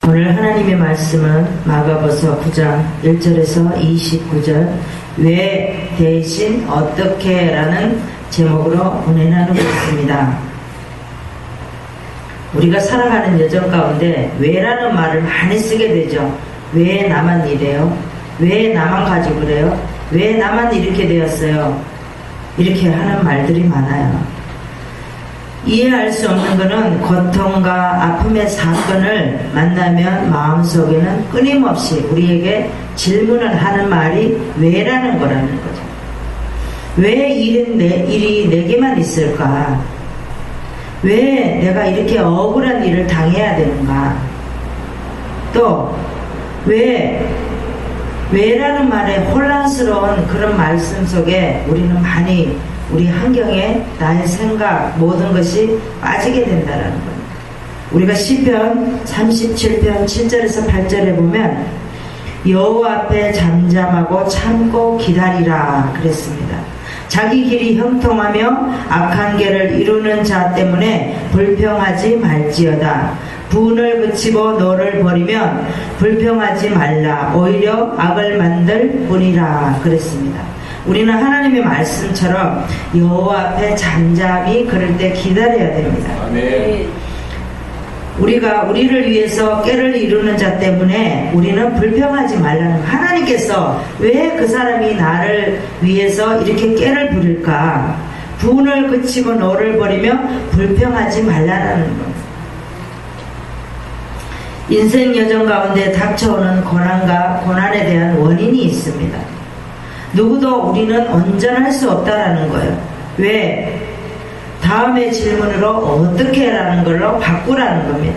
오늘 하나님의 말씀은 마가복음 9장 1절에서 29절 왜 대신 어떻게 라는 제목으로 은혜 나누고 있습니다. 우리가 살아가는 여정 가운데 왜라는 말을 많이 쓰게 되죠. 왜 나만 이래요? 왜 나만 가지고 그래요? 왜 나만 이렇게 되었어요? 이렇게 하는 말들이 많아요. 이해할 수 없는 것은 고통과 아픔의 사건을 만나면 마음속에는 끊임없이 우리에게 질문을 하는 말이 왜라는 거라는 거죠. 왜 일이 내게만 있을까? 왜 내가 이렇게 억울한 일을 당해야 되는가? 또 왜라는 말에 혼란스러운 그런 말씀 속에 우리는 많이 우리 환경에 나의 생각 모든 것이 빠지게 된다는 거예요. 우리가 시편 37편 7절에서 8절에 보면 여호와 앞에 잠잠하고 참고 기다리라 그랬습니다. 자기 길이 형통하며 악한 길을 이루는 자 때문에 불평하지 말지어다. 분을 그치고 너를 버리면 불평하지 말라. 오히려 악을 만들 뿐이라 그랬습니다. 우리는 하나님의 말씀처럼 여호와 앞에 잠잠히 그럴 때 기다려야 됩니다. 아멘. 우리가 우리를 위해서 꾀를 이루는 자 때문에 우리는 불평하지 말라는, 하나님께서 왜 그 사람이 나를 위해서 이렇게 꾀를 부릴까? 분을 그치고 너를 버리며 불평하지 말라는 것. 인생 여정 가운데 닥쳐오는 고난과 고난에 대한 원인이 있습니다. 누구도 우리는 온전할 수 없다라는 거예요. 왜? 다음의 질문으로 어떻게 라는 걸로 바꾸라는 겁니다.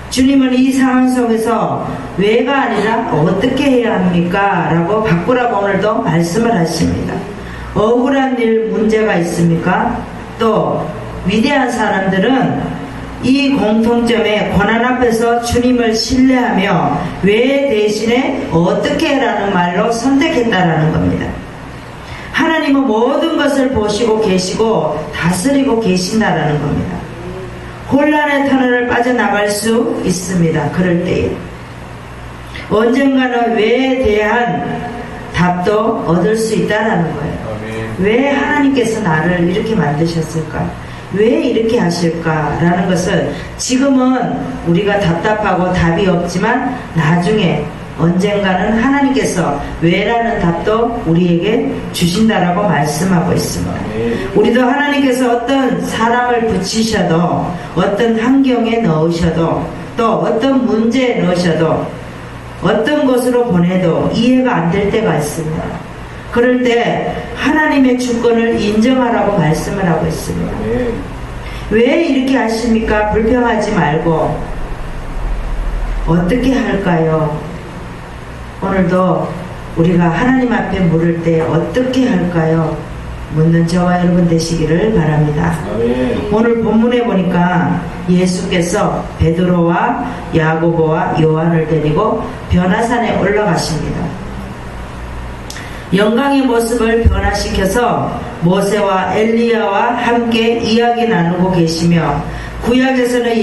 주님은 이 상황 속에서 왜가 아니라 어떻게 해야 합니까? 라고 바꾸라고 오늘도 말씀을 하십니다. 억울한 일 문제가 있습니까? 또 위대한 사람들은 이 공통점의 고난 앞에서 주님을 신뢰하며 왜 대신에 어떻게 라는 말로 선택했다라는 겁니다. 하나님은 모든 것을 보시고 계시고 다스리고 계신다라는 겁니다. 혼란의 터널을 빠져나갈 수 있습니다. 그럴 때에 언젠가는 왜에 대한 답도 얻을 수 있다라는 거예요. 왜 하나님께서 나를 이렇게 만드셨을까? 왜 이렇게 하실까라는 것을 지금은 우리가 답답하고 답이 없지만 나중에 언젠가는 하나님께서 왜라는 답도 우리에게 주신다라고 말씀하고 있습니다. 우리도 하나님께서 어떤 사람을 붙이셔도 어떤 환경에 넣으셔도 또 어떤 문제에 넣으셔도 어떤 곳으로 보내도 이해가 안 될 때가 있습니다. 그럴 때 하나님의 주권을 인정하라고 말씀을 하고 있습니다. 왜 이렇게 하십니까? 불평하지 말고 어떻게 할까요? 오늘도 우리가 하나님 앞에 물을 때 어떻게 할까요? 묻는 저와 여러분 되시기를 바랍니다. 오늘 본문에 보니까 예수께서 베드로와 야고보와 요한을 데리고 변화산에 올라가십니다. 영광의 모습을 변화시켜서 모세와 엘리야와 함께 이야기 나누고 계시며 구약에서는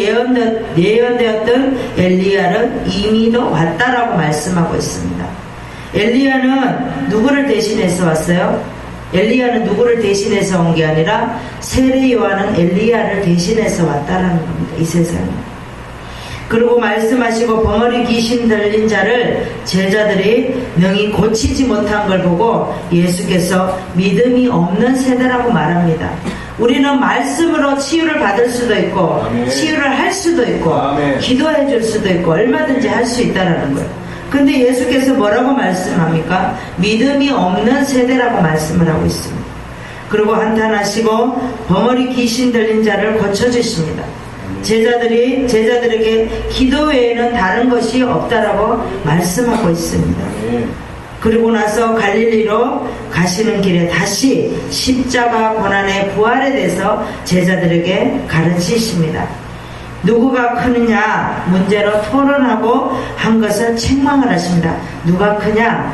예언되었던 엘리야는 이미도 왔다라고 말씀하고 있습니다. 엘리야는 누구를 대신해서 왔어요? 엘리야는 누구를 대신해서 온 게 아니라 세례 요한은 엘리야를 대신해서 왔다라는 겁니다. 이 세상에. 그리고 말씀하시고 벙어리 귀신 들린 자를 제자들이 능히 고치지 못한 걸 보고 예수께서 믿음이 없는 세대라고 말합니다. 우리는 말씀으로 치유를 받을 수도 있고 아멘. 치유를 할 수도 있고 아멘. 기도해 줄 수도 있고 얼마든지 할 수 있다는 거예요. 근데 예수께서 뭐라고 말씀합니까? 믿음이 없는 세대라고 말씀을 하고 있습니다. 그리고 한탄하시고 벙어리 귀신 들린 자를 고쳐주십니다. 제자들에게 기도 외에는 다른 것이 없다라고 말씀하고 있습니다. 그리고 나서 갈릴리로 가시는 길에 다시 십자가 고난의 부활에 대해서 제자들에게 가르치십니다. 누구가 크느냐 문제로 토론하고 한 것을 책망을 하십니다. 누가 크냐?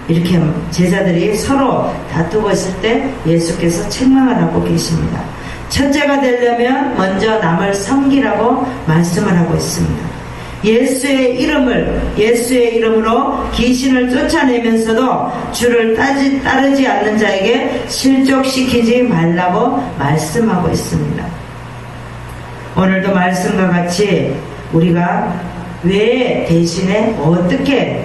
이렇게 제자들이 서로 다투고 있을 때 예수께서 책망을 하고 계십니다. 첫째가 되려면 먼저 남을 섬기라고 말씀을 하고 있습니다. 예수의 이름으로 귀신을 쫓아내면서도 주를 따르지 않는 자에게 실족시키지 말라고 말씀하고 있습니다. 오늘도 말씀과 같이 우리가 왜 대신에 어떻게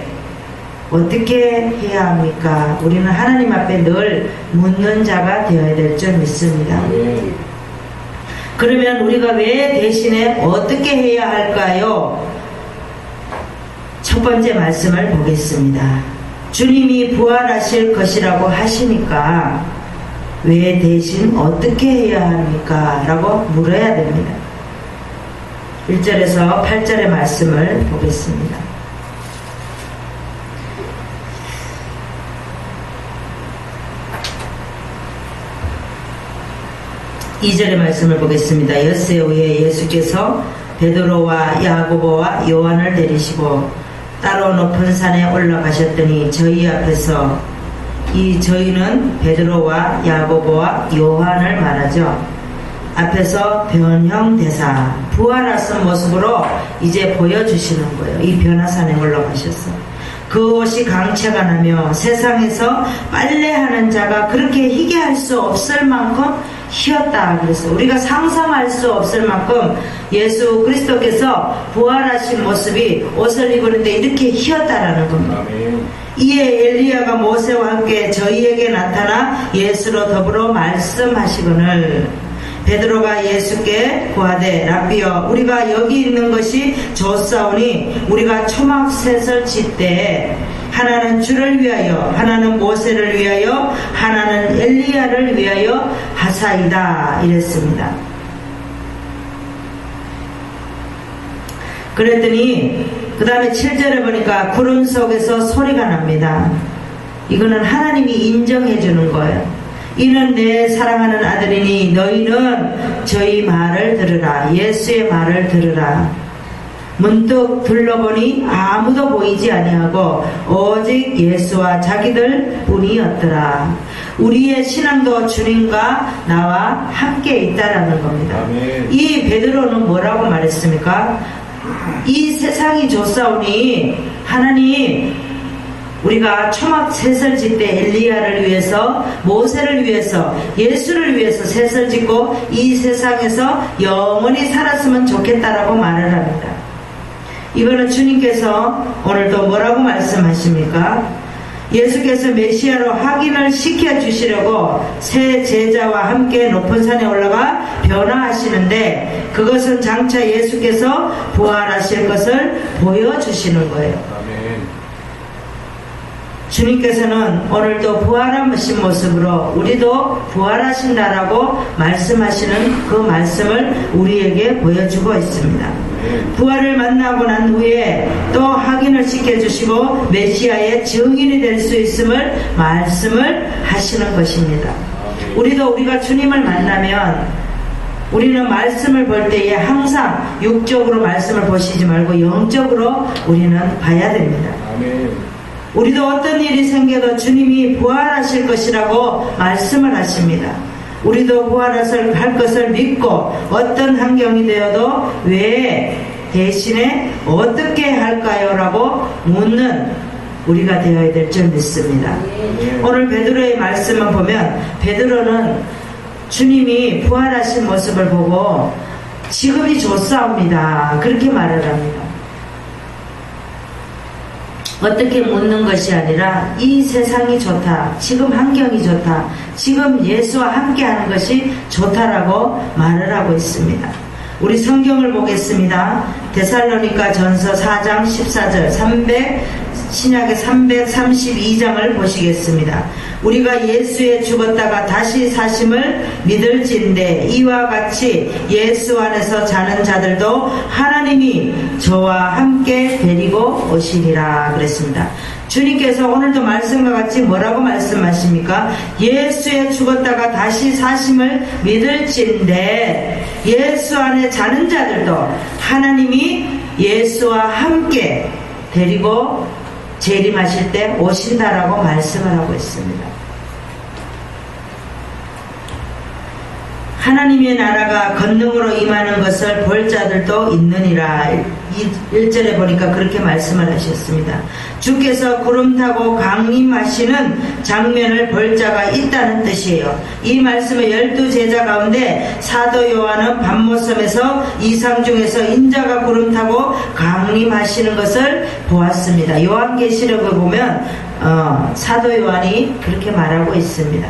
해야 합니까? 우리는 하나님 앞에 늘 묻는 자가 되어야 될 줄 믿습니다. 그러면 우리가 왜 대신에 어떻게 해야 할까요? 첫 번째 말씀을 보겠습니다. 주님이 부활하실 것이라고 하시니까 왜 대신 어떻게 해야 합니까? 라고 물어야 됩니다. 1절에서 8절의 말씀을 보겠습니다. 2절의 말씀을 보겠습니다. 엿새 후에 예수께서 베드로와 야고보와 요한을 데리시고 따로 높은 산에 올라가셨더니 저희 앞에서, 이 저희는 베드로와 야고보와 요한을 말하죠. 앞에서 변형대사, 부활하신 모습으로 이제 보여주시는 거예요. 이 변화산에 올라가셨어. 그 옷이 강체가 나며 세상에서 빨래하는 자가 그렇게 희게 할 수 없을 만큼 희었다. 그래서 우리가 상상할 수 없을 만큼 예수 그리스도께서 부활하신 모습이 옷을 입었는데 이렇게 희었다라는 겁니다. 이에 엘리야가 모세와 함께 저희에게 나타나 예수로 더불어 말씀하시거늘 베드로가 예수께 고하되 랍비여 우리가 여기 있는 것이 좋사오니 우리가 초막셋을 짓되 하나는 주를 위하여 하나는 모세를 위하여 하나는 엘리야를 위하여 하사이다 이랬습니다. 그랬더니 그 다음에 7절에 보니까 구름 속에서 소리가 납니다. 이거는 하나님이 인정해 주는 거예요. 이는 내 사랑하는 아들이니 너희는 저희 말을 들으라. 예수의 말을 들으라. 문득 둘러보니 아무도 보이지 아니하고 오직 예수와 자기들 뿐이었더라. 우리의 신앙도 주님과 나와 함께 있다라는 겁니다. 아멘. 이 베드로는 뭐라고 말했습니까? 이 세상이 좋사오니 하나님 우리가 초막 셋을 짓되 엘리야를 위해서 모세를 위해서 예수를 위해서 셋을 짓고 이 세상에서 영원히 살았으면 좋겠다라고 말을 합니다. 이거는 주님께서 오늘도 뭐라고 말씀하십니까? 예수께서 메시아로 확인을 시켜주시려고 새 제자와 함께 높은 산에 올라가 변화하시는데 그것은 장차 예수께서 부활하실 것을 보여주시는 거예요. 주님께서는 오늘도 부활하신 모습으로 우리도 부활하신다라고 말씀하시는 그 말씀을 우리에게 보여주고 있습니다. 부활을 만나고 난 후에 또 확인을 시켜주시고 메시아의 증인이 될 수 있음을 말씀을 하시는 것입니다. 우리가 주님을 만나면 우리는 말씀을 볼 때에 항상 육적으로 말씀을 보시지 말고 영적으로 우리는 봐야 됩니다. 우리도 어떤 일이 생겨도 주님이 부활하실 것이라고 말씀을 하십니다. 우리도 부활할 것을 믿고 어떤 환경이 되어도 왜 대신에 어떻게 할까요? 라고 묻는 우리가 되어야 될 줄 믿습니다. 오늘 베드로의 말씀을 보면 베드로는 주님이 부활하신 모습을 보고 지금이 좋사옵니다. 그렇게 말을 합니다. 어떻게 묻는 것이 아니라 이 세상이 좋다, 지금 환경이 좋다, 지금 예수와 함께하는 것이 좋다라고 말을 하고 있습니다. 우리 성경을 보겠습니다. 데살로니가 전서 4장 14절 신약의 332장을 보시겠습니다. 우리가 예수에 죽었다가 다시 사심을 믿을진데 이와 같이 예수 안에서 자는 자들도 하나님이 저와 함께 데리고 오시리라 그랬습니다. 주님께서 오늘도 말씀과 같이 뭐라고 말씀하십니까? 예수에 죽었다가 다시 사심을 믿을진데 예수 안에 자는 자들도 하나님이 예수와 함께 데리고 재림하실 때 오신다라고 말씀을 하고 있습니다. 하나님의 나라가 권능으로 임하는 것을 볼 자들도 있느니라. 1절에 보니까 그렇게 말씀을 하셨습니다. 주께서 구름 타고 강림하시는 장면을 볼 자가 있다는 뜻이에요. 이 말씀의 12제자 가운데 사도 요한은 밤모섬에서 이상 중에서 인자가 구름 타고 강림하시는 것을 보았습니다. 요한계시록을 보면 사도 요한이 그렇게 말하고 있습니다.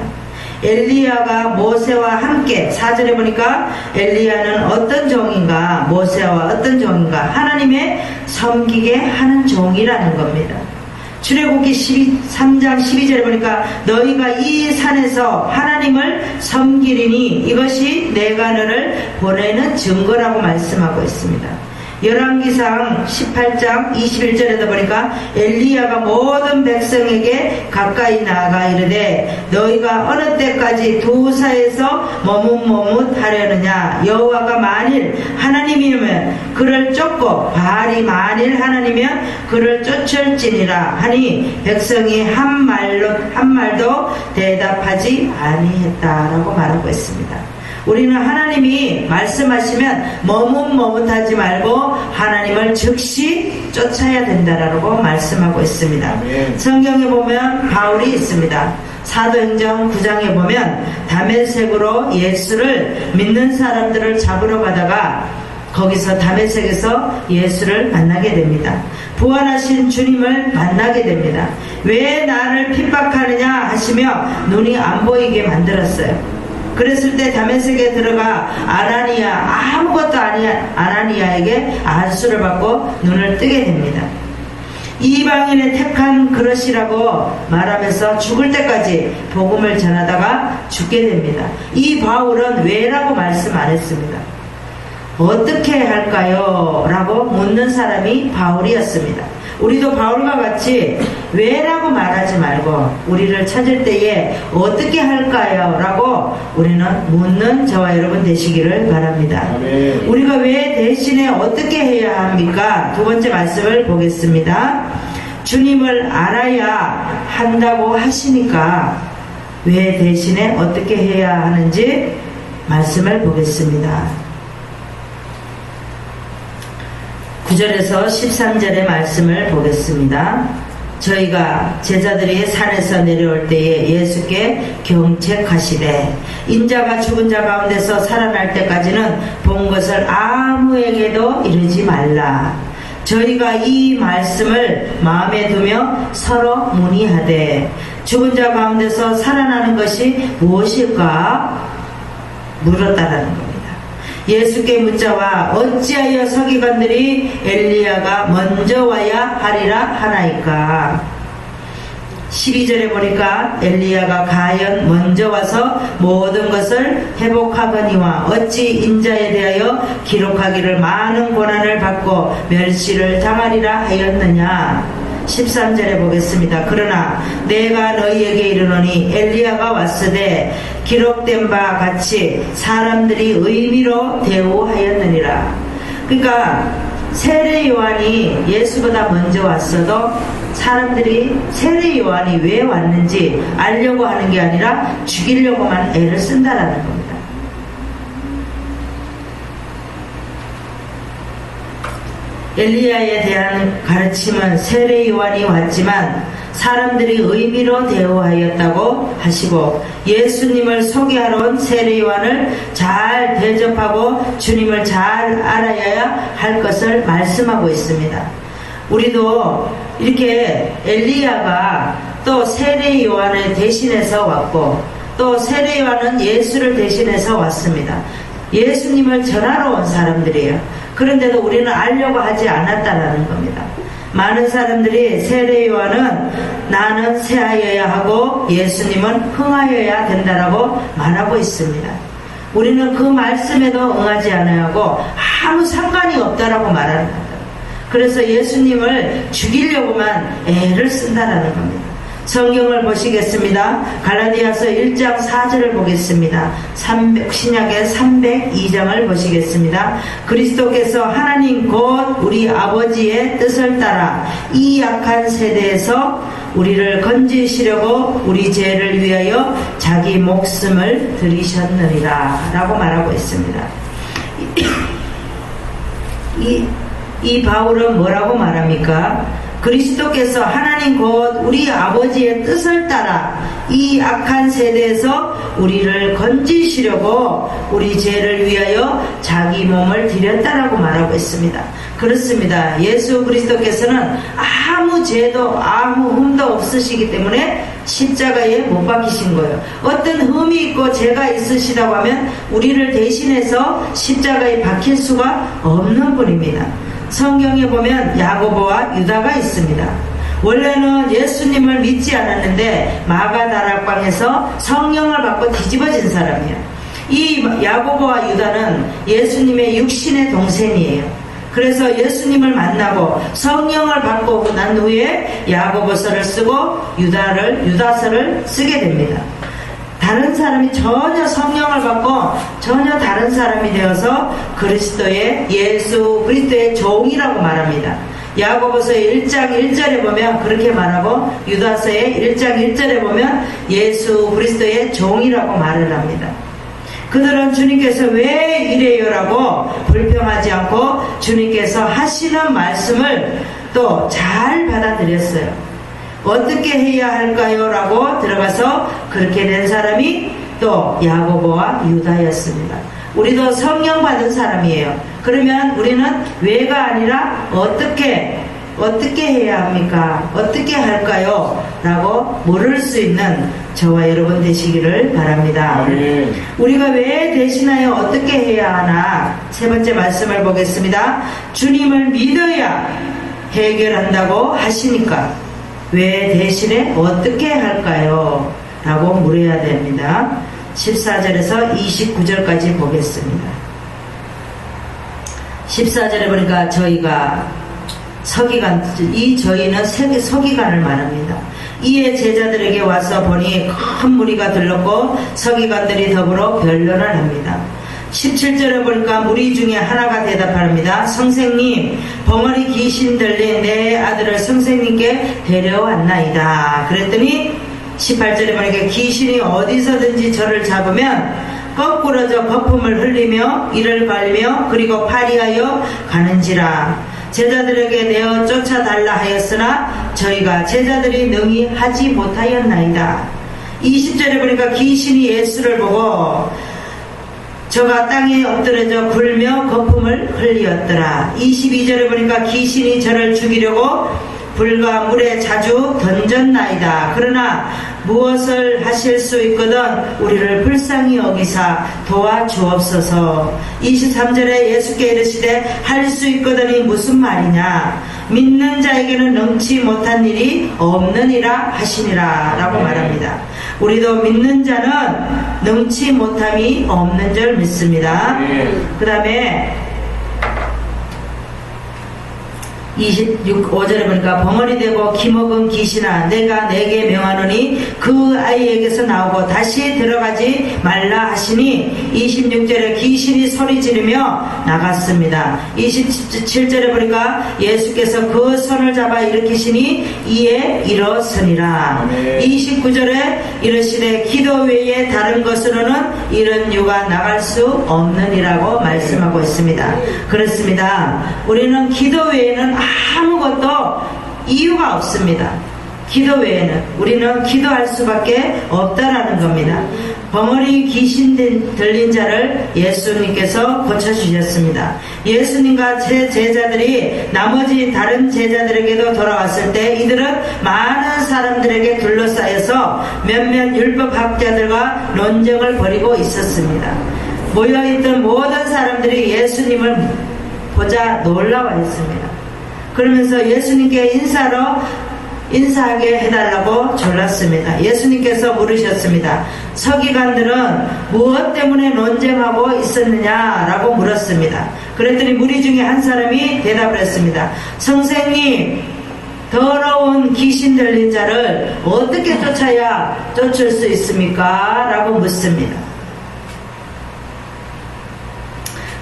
엘리야가 모세와 함께 4절에 보니까 엘리야는 어떤 종인가, 모세와 어떤 종인가, 하나님의 섬기게 하는 종이라는 겁니다. 출애굽기 3장 12절에 보니까 너희가 이 산에서 하나님을 섬기리니 이것이 내가 너를 보내는 증거라고 말씀하고 있습니다. 열왕기상 18장 21절에도 보니까 엘리야가 모든 백성에게 가까이 나아가 이르되 너희가 어느 때까지 두 사이에서 머뭇머뭇하려느냐. 여호와가 만일 하나님이면 그를 쫓고 바알이 만일 하나님이면 그를 쫓을지니라 하니 백성이 한 말도 대답하지 아니했다라고 말하고 있습니다. 우리는 하나님이 말씀하시면 머뭇머뭇하지 말고 하나님을 즉시 쫓아야 된다라고 말씀하고 있습니다. 성경에 보면 바울이 있습니다. 사도행전 9장에 보면 다메섹으로 예수를 믿는 사람들을 잡으러 가다가 거기서 다메섹에서 예수를 만나게 됩니다. 부활하신 주님을 만나게 됩니다. 왜 나를 핍박하느냐 하시며 눈이 안 보이게 만들었어요. 그랬을 때 다메섹에 들어가 아무것도 아니야 아나니아에게 안수를 받고 눈을 뜨게 됩니다. 이방인의 택한 그릇이라고 말하면서 죽을 때까지 복음을 전하다가 죽게 됩니다. 이 바울은 왜라고 말씀 안 했습니다. 어떻게 할까요? 라고 묻는 사람이 바울이었습니다. 우리도 바울과 같이 왜라고 말하지 말고 우리를 찾을 때에 어떻게 할까요? 라고 우리는 묻는 저와 여러분 되시기를 바랍니다. 아멘. 우리가 왜 대신에 어떻게 해야 합니까? 두 번째 말씀을 보겠습니다. 주님을 알아야 한다고 하시니까 왜 대신에 어떻게 해야 하는지 말씀을 보겠습니다. 9절에서 13절의 말씀을 보겠습니다. 저희가 제자들이 산에서 내려올 때에 예수께 경책하시되 인자가 죽은 자 가운데서 살아날 때까지는 본 것을 아무에게도 이르지 말라. 저희가 이 말씀을 마음에 두며 서로 문의하되 죽은 자 가운데서 살아나는 것이 무엇일까 물었다라는 겁니다. 예수께 묻자와 어찌하여 서기관들이 엘리야가 먼저 와야 하리라 하나이까. 12절에 보니까 엘리야가 과연 먼저 와서 모든 것을 회복하거니와 어찌 인자에 대하여 기록하기를 많은 고난을 받고 멸시를 당하리라 하였느냐. 13절에 보겠습니다. 그러나 내가 너희에게 이르노니 엘리야가 왔으되 기록된 바 같이 사람들이 의미로 대우하였느니라. 그러니까 세례 요한이 예수보다 먼저 왔어도 사람들이 세례 요한이 왜 왔는지 알려고 하는 게 아니라 죽이려고만 애를 쓴다라는 겁니다. 엘리야에 대한 가르침은 세례 요한이 왔지만 사람들이 의미로 대우하였다고 하시고 예수님을 소개하러 온 세례 요한을 잘 대접하고 주님을 잘 알아야 할 것을 말씀하고 있습니다. 우리도 이렇게 엘리야가 또 세례 요한을 대신해서 왔고 또 세례 요한은 예수를 대신해서 왔습니다. 예수님을 전하러 온 사람들이에요. 그런데도 우리는 알려고 하지 않았다라는 겁니다. 많은 사람들이 세례 요한은 나는 새하여야 하고 예수님은 흥하여야 된다라고 말하고 있습니다. 우리는 그 말씀에도 응하지 않아야 하고 아무 상관이 없다라고 말하는 겁니다. 그래서 예수님을 죽이려고만 애를 쓴다라는 겁니다. 성경을 보시겠습니다. 갈라디아서 1장 4절을 보겠습니다. 신약의 302장을 보시겠습니다. 그리스도께서 하나님 곧 우리 아버지의 뜻을 따라 이 약한 세대에서 우리를 건지시려고 우리 죄를 위하여 자기 목숨을 들이셨느니라 라고 말하고 있습니다. 이 바울은 뭐라고 말합니까? 그리스도께서 하나님 곧 우리 아버지의 뜻을 따라 이 악한 세대에서 우리를 건지시려고 우리 죄를 위하여 자기 몸을 드렸다라고 말하고 있습니다. 그렇습니다. 예수 그리스도께서는 아무 죄도 아무 흠도 없으시기 때문에 십자가에 못 박히신 거예요. 어떤 흠이 있고 죄가 있으시다고 하면 우리를 대신해서 십자가에 박힐 수가 없는 분입니다. 성경에 보면 야고보와 유다가 있습니다. 원래는 예수님을 믿지 않았는데 마가다락방에서 성령을 받고 뒤집어진 사람이에요. 이 야고보와 유다는 예수님의 육신의 동생이에요. 그래서 예수님을 만나고 성령을 받고 난 후에 야고보서를 쓰고 유다서를 쓰게 됩니다. 다른 사람이 전혀 성령을 받고 전혀 다른 사람이 되어서 예수 그리스도의 종이라고 말합니다. 야고보서의 1장 1절에 보면 그렇게 말하고 유다서의 1장 1절에 보면 예수 그리스도의 종이라고 말을 합니다. 그들은 주님께서 왜 이래요라고 불평하지 않고 주님께서 하시는 말씀을 또 잘 받아들였어요. 어떻게 해야 할까요? 라고 들어가서 그렇게 된 사람이 또 야고보와 유다였습니다. 우리도 성령 받은 사람이에요. 그러면 우리는 왜가 아니라 어떻게 해야 합니까? 어떻게 할까요? 라고 물을 수 있는 저와 여러분 되시기를 바랍니다. 아멘. 우리가 왜 대신하여 어떻게 해야 하나? 세 번째 말씀을 보겠습니다. 주님을 믿어야 해결한다고 하시니까 왜 대신에 어떻게 할까요? 라고 물어야 됩니다. 14절에서 29절까지 보겠습니다. 14절에 보니까 저희가 저희는 서기관을 말합니다. 이에 제자들에게 와서 보니 큰 무리가 들렀고 서기관들이 더불어 변론을 합니다. 17절에 보니까 무리 중에 하나가 대답합니다. 선생님, 벙어리 귀신 들린 내 아들을 선생님께 데려왔나이다. 그랬더니 18절에 보니까 귀신이 어디서든지 저를 잡으면 거꾸러져 거품을 흘리며 이를 갈며 그리고 파리하여 가는지라. 제자들에게 내어 쫓아달라 하였으나 저희가 제자들이 능히 하지 못하였나이다. 20절에 보니까 귀신이 예수를 보고 저가 땅에 엎드려져 굴며 거품을 흘리었더라. 22절에 보니까 귀신이 저를 죽이려고 불과 물에 자주 던졌나이다. 그러나 무엇을 하실 수 있거든 우리를 불쌍히 여기사 도와주옵소서. 23절에 예수께 이르시되 할 수 있거든이 무슨 말이냐? 믿는 자에게는 능치 못한 일이 없느니라 하시니라 라고 말합니다. 우리도 믿는 자는 능치 못함이 없는 줄 믿습니다. 그 다음에 25절에 보니까 벙어리 되고 기먹은 귀신아 내가 내게 명하노니 그 아이에게서 나오고 다시 들어가지 말라 하시니 26절에 귀신이 소리 지르며 나갔습니다. 27절에 보니까 예수께서 그 손을 잡아 일으키시니 이에 일어서니라. 29절에 이르시되 기도 외에 다른 것으로는 이런 유가 나갈 수 없느니라고 말씀하고 있습니다. 그렇습니다. 우리는 기도 외에는 아무것도 이유가 없습니다. 기도 외에는 우리는 기도할 수밖에 없다라는 겁니다. 벙어리 귀신 들린 자를 예수님께서 고쳐주셨습니다. 예수님과 제 제자들이 나머지 다른 제자들에게도 돌아왔을 때 이들은 많은 사람들에게 둘러싸여서 몇몇 율법학자들과 논쟁을 벌이고 있었습니다. 모여있던 모든 사람들이 예수님을 보자 놀라워했습니다. 그러면서 예수님께 인사하게 해달라고 졸랐습니다. 예수님께서 물으셨습니다. 서기관들은 무엇 때문에 논쟁하고 있었느냐라고 물었습니다. 그랬더니 무리 중에 한 사람이 대답을 했습니다. 선생님, 더러운 귀신 들린 자를 어떻게 쫓아야 쫓을 수 있습니까? 라고 묻습니다.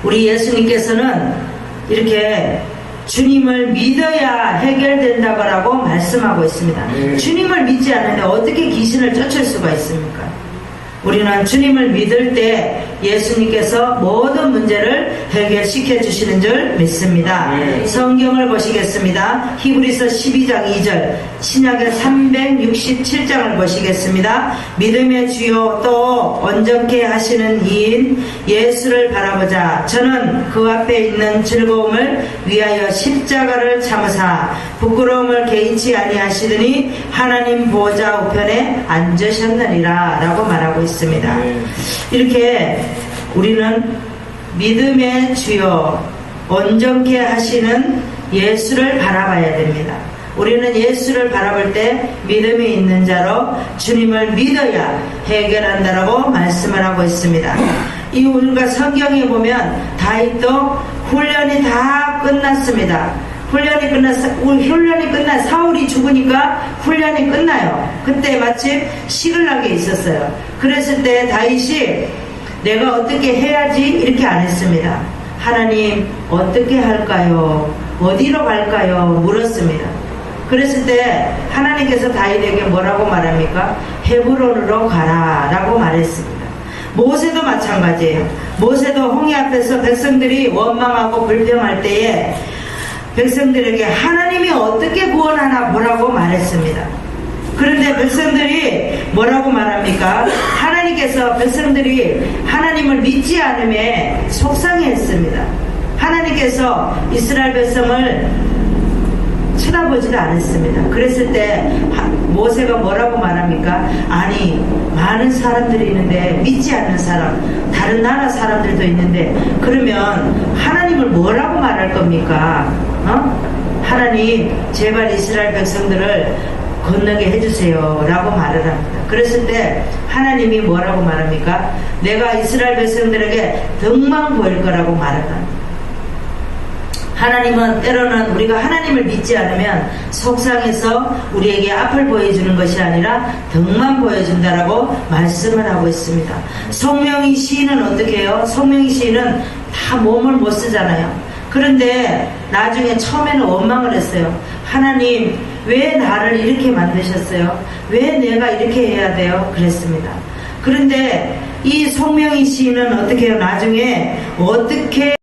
우리 예수님께서는 이렇게 주님을 믿어야 해결된다고 말씀하고 있습니다. 주님을 믿지 않는데 어떻게 귀신을 쫓을 수가 있습니까? 우리는 주님을 믿을 때 예수님께서 모든 문제를 해결시켜 주시는 줄 믿습니다. 성경을 보시겠습니다. 히브리서 12장 2절, 신약의 367장을 보시겠습니다. 믿음의 주요 또 온전케 하시는 이인 예수를 바라보자. 저는 그 앞에 있는 즐거움을 위하여 십자가를 참으사 부끄러움을 개의치 아니하시더니 하나님 보좌 우편에 앉으셨느니라 라고 말하고 있습니다. 이렇게 우리는 믿음의 주요 온전케 하시는 예수를 바라봐야 됩니다. 우리는 예수를 바라볼 때 믿음이 있는 자로 주님을 믿어야 해결한다라고 말씀을 하고 있습니다. 이 우리가 성경에 보면 다윗도 훈련이 다 끝났습니다. 훈련이 끝나 사울이 죽으니까 훈련이 끝나요. 그때 마침 시글락에 있었어요. 그랬을 때 다윗이 내가 어떻게 해야지 이렇게 안 했습니다. 하나님 어떻게 할까요? 어디로 갈까요? 물었습니다. 그랬을 때 하나님께서 다윗에게 뭐라고 말합니까? 헤브론으로 가라 라고 말했습니다. 모세도 마찬가지예요. 모세도 홍해 앞에서 백성들이 원망하고 불평할 때에 백성들에게 하나님이 어떻게 구원하나 뭐라고 말했습니다. 그런데 백성들이 뭐라고 말합니까? 하나님께서 백성들이 하나님을 믿지 않음에 속상해했습니다. 하나님께서 이스라엘 백성을 쳐다보지도 않았습니다. 그랬을 때 모세가 뭐라고 말합니까? 아니 많은 사람들이 있는데 믿지 않는 사람, 다른 나라 사람들도 있는데 그러면 하나님을 뭐라고 말할 겁니까? 하나님 제발 이스라엘 백성들을 건너게 해주세요 라고 말을 합니다. 그랬을 때 하나님이 뭐라고 말합니까? 내가 이스라엘 백성들에게 덕만 보일 거라고 말을 합니다. 하나님은 때로는 우리가 하나님을 믿지 않으면 속상해서 우리에게 앞을 보여주는 것이 아니라 덕만 보여준다라고 말씀을 하고 있습니다. 송명희 시인은 어떻게 해요? 송명희 시인은 다 몸을 못 쓰잖아요. 그런데 나중에 처음에는 원망을 했어요. 하나님 왜 나를 이렇게 만드셨어요? 왜 내가 이렇게 해야 돼요? 그랬습니다. 그런데 이 송명희 시인은 어떻게 해요? 나중에 어떻게